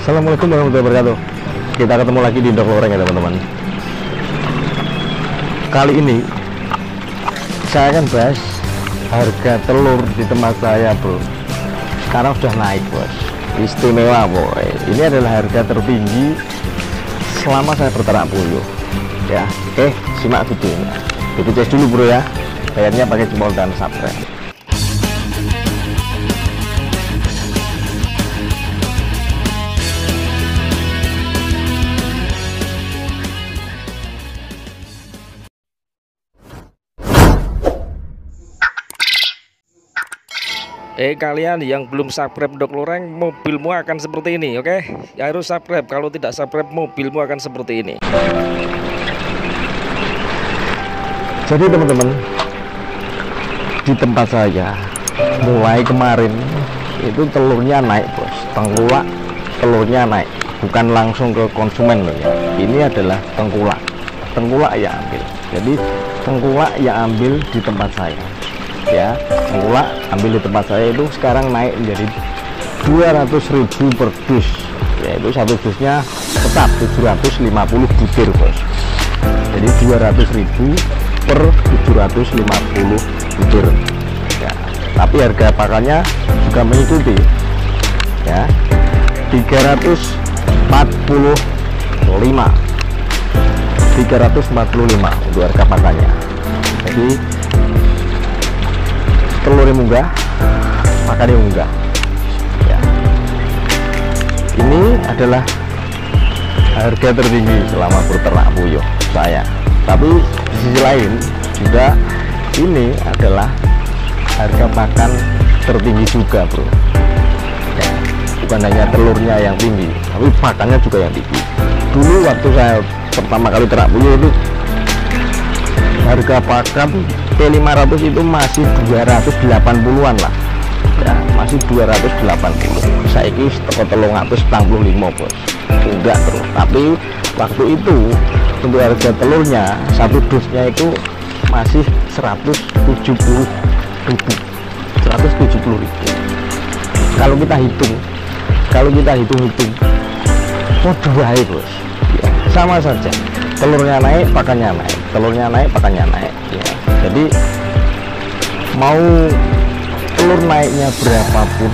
Assalamualaikum warahmatullahi wabarakatuh. Kita ketemu lagi di Indok Loreng ya teman-teman. Kali ini saya akan bahas harga telur di tempat saya bro. Sekarang sudah naik bos, istimewa boy. Ini adalah harga tertinggi selama saya berternak puyuh ya. Oke, simak videonya. Diputus dulu bro ya. Bayarnya pakai jempol dan subscribe. Kalian yang belum subscribe Indok Loreng, mobilmu akan seperti ini, oke? Ya harus subscribe. Kalau tidak subscribe, mobilmu akan seperti ini. Jadi teman-teman, di tempat saya mulai kemarin itu telurnya naik bos, tengkulak telurnya naik, bukan langsung ke konsumen loh ya. Ini adalah tengkulak ya ambil. Jadi tengkulak ya ambil di tempat saya. Ya, tengkulak ambil di tempat saya itu sekarang naik menjadi 200.000 per dus, yaitu satu dusnya tetap 750 butir bos. Jadi 200.000 per 750 butir ya. Tapi harga pakannya juga mengikuti ya, 345 untuk harga pakannya. Jadi telurnya munggah, makannya munggah ya. Ini adalah harga tertinggi selama berternak puyuh saya. Tapi di sisi lain juga ini adalah harga pakan tertinggi juga bro ya. Bukan hanya telurnya yang tinggi, tapi pakannya juga yang tinggi. Dulu waktu saya pertama kali ternak puyuh itu harga pakan P500 itu masih 280-an lah ya, masih 280. Saya ini toko 345 bos, enggak bro. Tapi waktu itu untuk harga telurnya satu dusnya itu masih 170.000. Kalau kita hitung oh dua bos ya, sama saja, telurnya naik pakannya naik, telurnya naik pakannya naik ya. Jadi mau telur naiknya berapapun,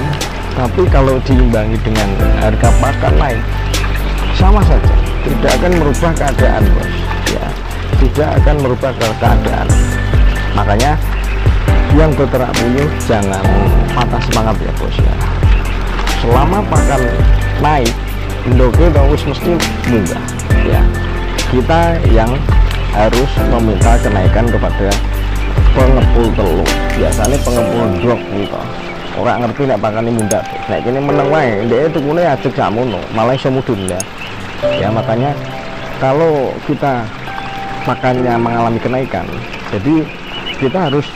tapi kalau diimbangi dengan harga pakan naik sama saja, tidak akan merubah keadaan bos ya, tidak akan merubah keadaan. Makanya yang berternak puyuh jangan patah semangat ya bos ya. Selama pakan naik, indoknya bagus mesti munggah ya. Kita yang harus meminta kenaikan kepada pengepul telur. Biasanya pengepul drop gitu, orang ngerti nek pakane munda. Nek kene meneng wae, ndeke tukune ajeg sakmono, malah iso mudhun ya. Ya makanya kalau kita pakannya mengalami kenaikan, jadi kita harus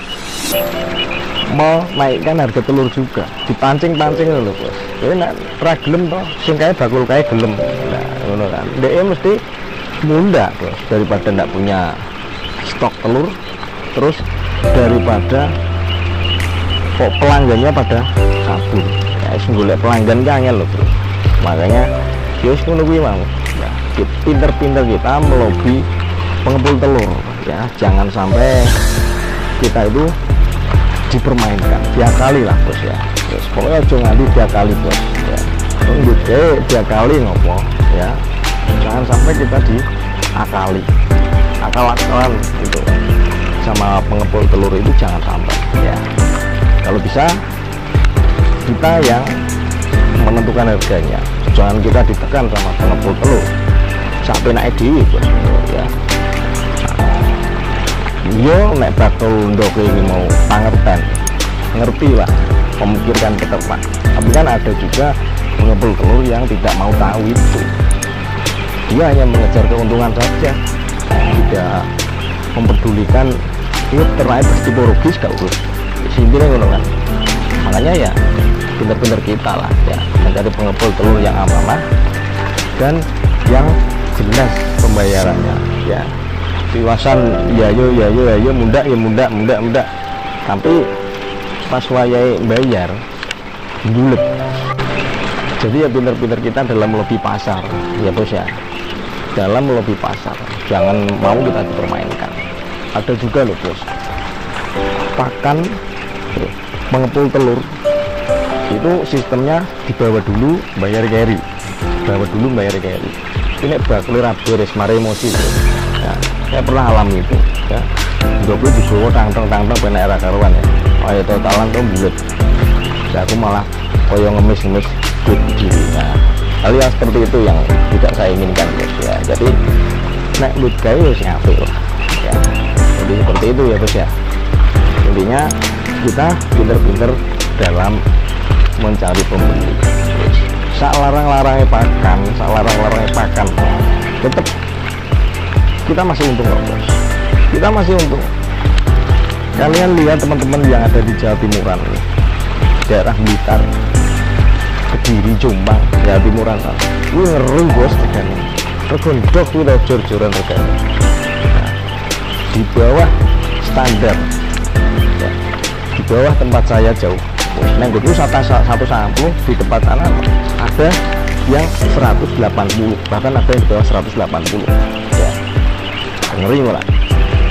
menaikkan harga telur juga, dipancing-pancing lho bos. Jadi nek ra gelem to, sing kae bakul kae gelem. Nah, ngono kan. Ndeke mesti munda bos, daripada ndak punya stok telur, terus daripada kok pelanggannya pada kabur ya, golek pelanggan ki angel loh bro. Makanya ya wis ngono kuwi mau ya, pinter-pinter kita melobi pengepul telur ya, jangan sampai kita itu dipermainkan, diakali lah bos ya. Terus pokoknya aja nganti diakali bos ya, nggih diakali ngopo ya, jangan sampai kita diakali, akal-akalan gitu sama pengepul telur itu, jangan sampai ya. Kalau bisa kita yang menentukan harganya, jangan kita ditekan sama pengepul telur sampai naik dewi ya. Yo nek bakal ndok ini mau pangerten, ngerti lah, memikirkan peternak. Tapi kan ada juga pengepul telur yang tidak mau tahu itu, dia hanya mengejar keuntungan saja, tidak memperdulikan ini ternaik psikologis gak urus singgirnya ngono kan. Makanya ya pinter-pinter kita lah ya, mencari pengepul telur yang amanah dan yang jelas pembayarannya ya. Tiwasan ya yo mundak ya mundak, tapi pas wayai bayar bulet Jadi ya pinter-pinter kita dalam lobby pasar ya bos ya, dalam lobby pasar jangan mau kita dipermainkan. Ada juga loh bos, pakan pengepul telur itu sistemnya dibawa dulu bayar carry, ini bakul beres mari emosi bos. Ya, saya pernah alami itu ya, 20 dibawa tangteng benar era karuan ya, ayo totalan tuh bulat ya, aku malah koyo ngemis diri. Nah, hal yang seperti itu yang tidak saya inginkan bos ya. Jadi nek duit gawe wis apik lah ya. Jadi seperti itu ya bos ya. Intinya kita pinter-pinter dalam mencari pembeli. Sak larang-larangnya pakan, tetap kita masih untung kok bos. Kita masih untung. Kalian lihat teman-teman yang ada di Jawa Timuran nih, daerah Blitar, Kediri, Jombang, Jawa Timuran, wih ngeri bos regane. Regondok itu jor-joran regane. Nah, di bawah standar, ya, di bawah tempat saya jauh. Nah, itu 110 di tempat sana ada yang 180, bahkan ada yang di bawah 180. Ya, ngeri malah.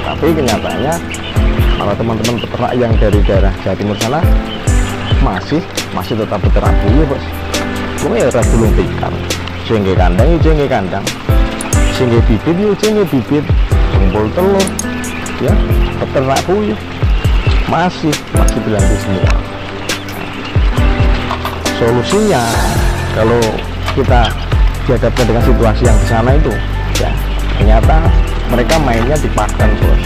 Tapi kenyataannya kalau teman-teman peternak yang dari daerah Jawa Timur sana masih tetap beternak buyuh bos. Cuma ya ras belum tikar, jengge kandang, jengge bibit, kumpul telur, ya peternak buyuh masih berlanjut semua. Solusinya kalau kita dihadapkan dengan situasi yang di sana itu, ya ternyata mereka mainnya di pakan bos,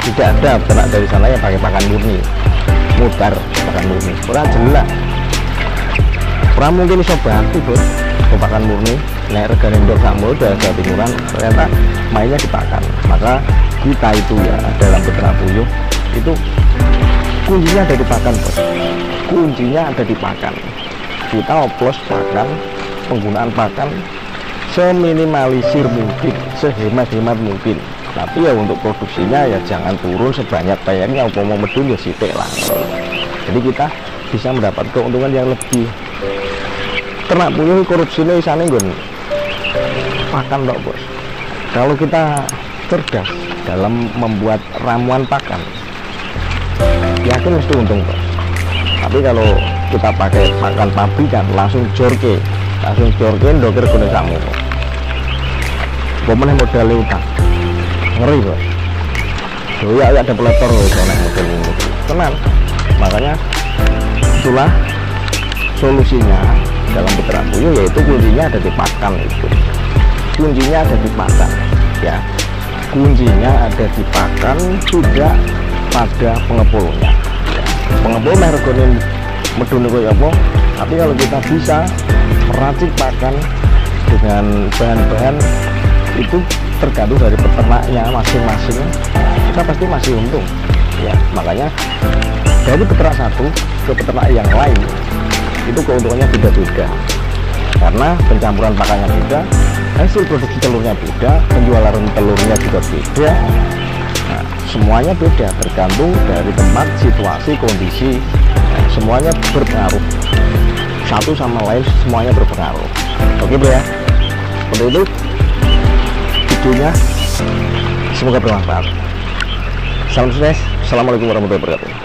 tidak ada peternak dari sana yang pakai pakan murni, mutar pakan murni, kurang jelas. Kurang mungkin bisa bantu bos, pakan murni, naik regane ndok samul dari Jawa Timuran, ternyata mainnya di pakan. Maka kita itu ya dalam peternak buyuh itu kuncinya ada di pakan bos, kita oplos pakan, penggunaan pakan seminimalisir mungkin, sehemat-hemat mungkin. Tapi ya untuk produksinya ya jangan turun sebanyak bayarnya, mau medun ya sitik lah. Jadi kita bisa mendapat keuntungan yang lebih. Ternak puyuh korupsinya isane nggon pakan dok bos. Kalau kita cerdas dalam membuat ramuan pakan, yakin mesti untung bos. Tapi kalau kita pakai pakan pabrikan langsung jorke ndoker gone sakmu. Pemenang modal utang ngeri bos. Ya ada peletor loh soalnya model ini tenang. Makanya itulah solusinya dalam peternak puyuh, yaitu kuncinya ada di pakan. Itu kuncinya ada di pakan ya, kuncinya ada di pakan, tidak pada pengepulnya ya. Pengepul mergonin medune koyo apa, tapi kalau kita bisa meracik pakan dengan bahan-bahan itu tergantung dari peternaknya masing-masing, kita pasti masih untung ya. Makanya dari peternak satu ke peternak yang lain itu keuntungannya beda-beda, karena pencampuran pakannya beda, hasil produksi telurnya beda, penjualan telurnya juga beda. Nah, semuanya beda tergantung dari tempat, situasi, kondisi. Nah, semuanya berpengaruh, satu sama lain semuanya berpengaruh. Oke bro ya, seperti itu videonya, semoga bermanfaat. Salam sukses, assalamualaikum warahmatullahi wabarakatuh.